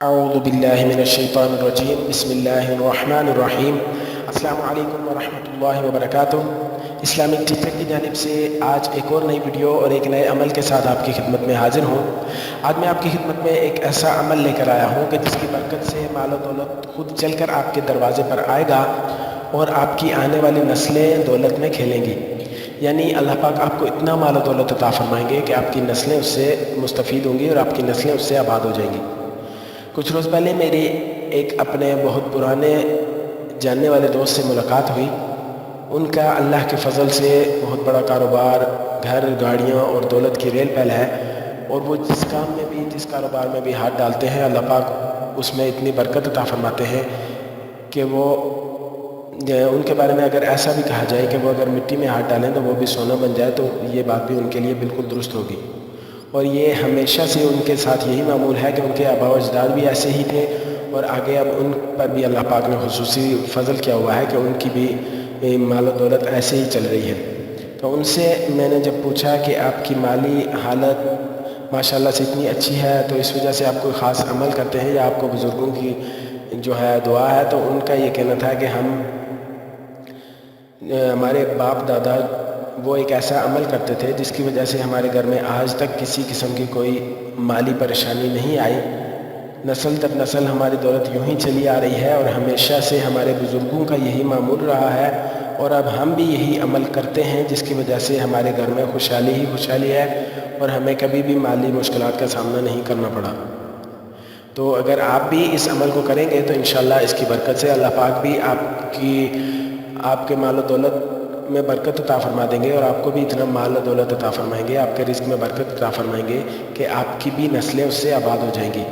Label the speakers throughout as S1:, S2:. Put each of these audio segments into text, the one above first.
S1: اعوذ باللہ من الشیطان الرجیم بسم اللہ الرحمن الرحیم۔ السلام علیکم ورحمۃ اللہ وبرکاتہ۔ اسلامک ٹیچر کی جانب سے آج ایک اور نئی ویڈیو اور ایک نئے عمل کے ساتھ آپ کی خدمت میں حاضر ہوں۔ آج میں آپ کی خدمت میں ایک ایسا عمل لے کر آیا ہوں کہ جس کی برکت سے مال و دولت خود چل کر آپ کے دروازے پر آئے گا اور آپ کی آنے والی نسلیں دولت میں کھیلیں گی۔ یعنی اللہ پاک آپ کو اتنا مال و دولت عطا فرمائیں گے کہ آپ کی نسلیں اس سے مستفید ہوں گی اور آپ کی نسلیں اس سے آباد ہو جائیں گی۔ کچھ روز پہلے میری ایک اپنے بہت پرانے جاننے والے دوست سے ملاقات ہوئی۔ ان کا اللہ کے فضل سے بہت بڑا کاروبار، گھر، گاڑیاں اور دولت کی ریل پہل ہے، اور وہ جس کام میں بھی، جس کاروبار میں بھی ہاتھ ڈالتے ہیں اللہ پاک اس میں اتنی برکت عطا فرماتے ہیں کہ وہ ان کے بارے میں اگر ایسا بھی کہا جائے کہ وہ اگر مٹی میں ہاتھ ڈالیں تو وہ بھی سونا بن جائے، تو یہ بات بھی ان کے لیے بالکل درست ہوگی۔ اور یہ ہمیشہ سے ان کے ساتھ یہی معمول ہے کہ ان کے آباء و اجداد بھی ایسے ہی تھے، اور آگے اب ان پر بھی اللہ پاک نے خصوصی فضل کیا ہوا ہے کہ ان کی بھی مال و دولت ایسے ہی چل رہی ہے۔ تو ان سے میں نے جب پوچھا کہ آپ کی مالی حالت ماشاءاللہ سے اتنی اچھی ہے تو اس وجہ سے آپ کوئی خاص عمل کرتے ہیں یا آپ کو بزرگوں کی جو ہے دعا ہے، تو ان کا یہ کہنا تھا کہ ہمارے باپ دادا وہ ایک ایسا عمل کرتے تھے جس کی وجہ سے ہمارے گھر میں آج تک کسی قسم کی کوئی مالی پریشانی نہیں آئی۔ نسل در نسل ہماری دولت یوں ہی چلی آ رہی ہے، اور ہمیشہ سے ہمارے بزرگوں کا یہی معمول رہا ہے، اور اب ہم بھی یہی عمل کرتے ہیں جس کی وجہ سے ہمارے گھر میں خوشحالی ہی خوشحالی ہے، اور ہمیں کبھی بھی مالی مشکلات کا سامنا نہیں کرنا پڑا۔ تو اگر آپ بھی اس عمل کو کریں گے تو انشاءاللہ اس کی برکت سے اللہ پاک بھی آپ کے مال و دولت میں برکت عطا فرما دیں گے، اور آپ کو بھی اتنا مال و دولت عطا فرمائیں گے، آپ کے رزق میں برکت عطا فرمائیں گے کہ آپ کی بھی نسلیں اس سے آباد ہو جائیں گی۔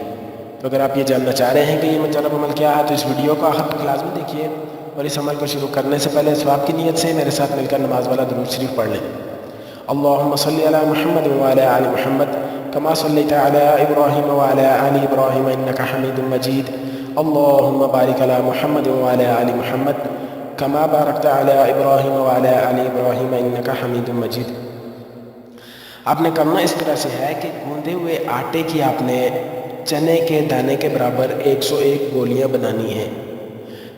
S1: تو اگر آپ یہ جاننا چاہ رہے ہیں کہ یہ مطلب عمل کیا ہے تو اس ویڈیو کو آخر تک لازمی دیکھیے، اور اس عمل کو شروع کرنے سے پہلے ثواب کی نیت سے میرے ساتھ مل کر نماز والا درود شریف پڑھ لیں۔ اللہم صلی علی محمد وعلی آل محمد کما صلیت علی ابراہیم وعلی آل ابراہیم انک حمید مجید۔ اللہم بارک علی محمد وعلی آل محمد کما بارکت علی ابراہیم وعلی آل ابراہیم انک حمید مجید۔ آپ نے کرنا اس طرح سے ہے کہ گوندے ہوئے آٹے کی آپ نے چنے کے دانے کے برابر 101 گولیاں بنانی ہیں۔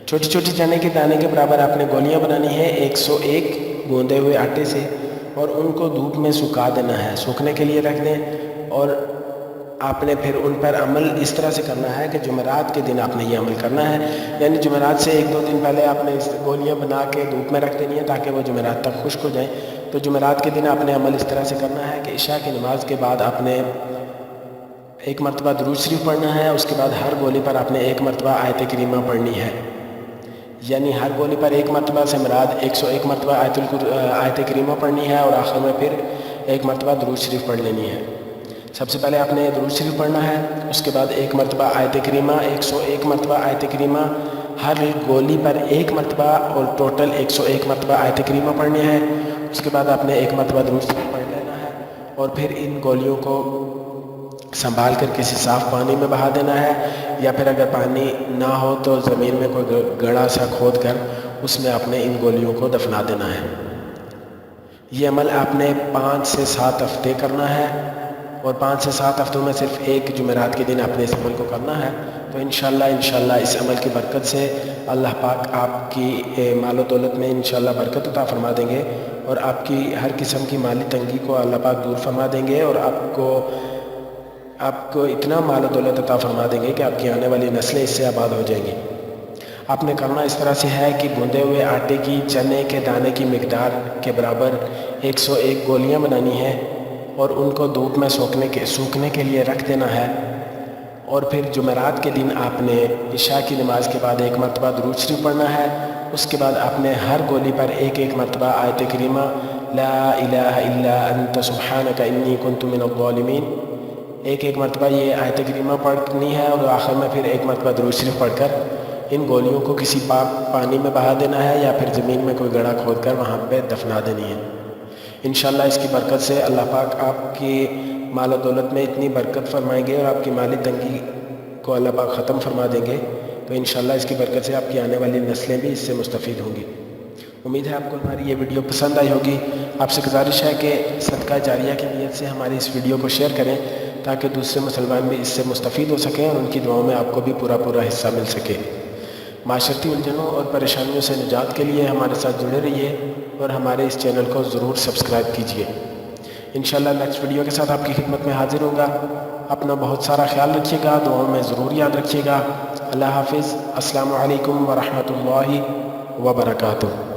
S1: چھوٹی چھوٹی چنے کے دانے کے برابر آپ نے گولیاں بنانی ہیں 101 گوندے ہوئے آٹے سے، اور ان کو دھوپ میں سکھا دینا ہے، سوکھنے کے لیے رکھ دیں۔ اور آپ نے پھر ان پر عمل اس طرح سے کرنا ہے کہ جمعرات کے دن آپ نے یہ عمل کرنا ہے، یعنی جمعرات سے 1-2 دن پہلے آپ نے اس گولیاں بنا کے دھوپ میں رکھ دینی ہے تاکہ وہ جمعرات تک خشک ہو جائیں۔ تو جمعرات کے دن آپ نے عمل اس طرح سے کرنا ہے کہ عشاء کی نماز کے بعد آپ نے ایک مرتبہ درود شریف پڑھنا ہے، اس کے بعد ہر گولی پر آپ نے ایک مرتبہ آیت کریمہ پڑھنی ہے، یعنی ہر گولی پر ایک مرتبہ سے مراد 101 مرتبہ آیت کریمہ پڑھنی ہے، اور آخر میں پھر ایک مرتبہ درود شریف پڑھ لینی ہے۔ سب سے پہلے آپ نے درود شریف پڑھنا ہے، اس کے بعد ایک مرتبہ آیت کریمہ، 101 مرتبہ آیت کریمہ، ہر گولی پر ایک مرتبہ، اور ٹوٹل 101 مرتبہ آیت کریمہ پڑھنی ہے۔ اس کے بعد آپ نے ایک مرتبہ درود شریف پڑھ لینا ہے، اور پھر ان گولیوں کو سنبھال کر کسی صاف پانی میں بہا دینا ہے، یا پھر اگر پانی نہ ہو تو زمین میں کوئی گڑھا سا کھود کر اس میں آپ نے ان گولیوں کو دفنا دینا ہے۔ یہ عمل آپ نے 5 سے 7 ہفتے کرنا ہے، اور 5 سے 7 ہفتوں میں صرف ایک جمعرات کے دن آپ نے اس عمل کو کرنا ہے۔ تو انشاءاللہ اس عمل کی برکت سے اللہ پاک آپ کی مال و دولت میں انشاءاللہ برکت عطا فرما دیں گے، اور آپ کی ہر قسم کی مالی تنگی کو اللہ پاک دور فرما دیں گے، اور آپ کو اتنا مال و دولت عطا فرما دیں گے کہ آپ کی آنے والی نسلیں اس سے آباد ہو جائیں گی۔ آپ نے کرنا اس طرح سے ہے کہ گوندے ہوئے آٹے کی چنے کے دانے کی مقدار کے برابر 101 گولیاں بنانی ہیں، اور ان کو دھوپ میں سوکھنے کے لیے رکھ دینا ہے۔ اور پھر جمعرات کے دن آپ نے عشاء کی نماز کے بعد ایک مرتبہ درود شریف پڑھنا ہے، اس کے بعد آپ نے ہر گولی پر ایک مرتبہ آیت کریمہ لا الہ الا انت سبحانک انی کنت من الظالمین، ایک مرتبہ یہ آیت کریمہ پڑھنی ہے، اور آخر میں پھر ایک مرتبہ درود شریف پڑھ کر ان گولیوں کو کسی پاک پانی میں بہا دینا ہے، یا پھر زمین میں کوئی گڑھا کھود کر وہاں پہ دفنا دینی ہے۔ انشاءاللہ اس کی برکت سے اللہ پاک آپ کی مال و دولت میں اتنی برکت فرمائیں گے، اور آپ کی مالی تنگی کو اللہ پاک ختم فرما دیں گے۔ تو انشاءاللہ اس کی برکت سے آپ کی آنے والی نسلیں بھی اس سے مستفید ہوں گی۔ امید ہے آپ کو ہماری یہ ویڈیو پسند آئی ہوگی۔ آپ سے گزارش ہے کہ صدقہ جاریہ کی نیت سے ہماری اس ویڈیو کو شیئر کریں تاکہ دوسرے مسلمان بھی اس سے مستفید ہو سکیں اور ان کی دعاؤں میں آپ کو بھی پورا حصہ مل سکے۔ معاشرتی الجھنوں اور پریشانیوں سے نجات کے لیے ہمارے ساتھ جڑے رہیے اور ہمارے اس چینل کو ضرور سبسکرائب کیجیے۔ انشاءاللہ نیکسٹ ویڈیو کے ساتھ آپ کی خدمت میں حاضر ہوں گا۔ اپنا بہت سارا خیال رکھیے گا، دعاؤں میں ضرور یاد رکھیے گا۔ اللہ حافظ۔ السلام علیکم ورحمۃ اللہ وبرکاتہ۔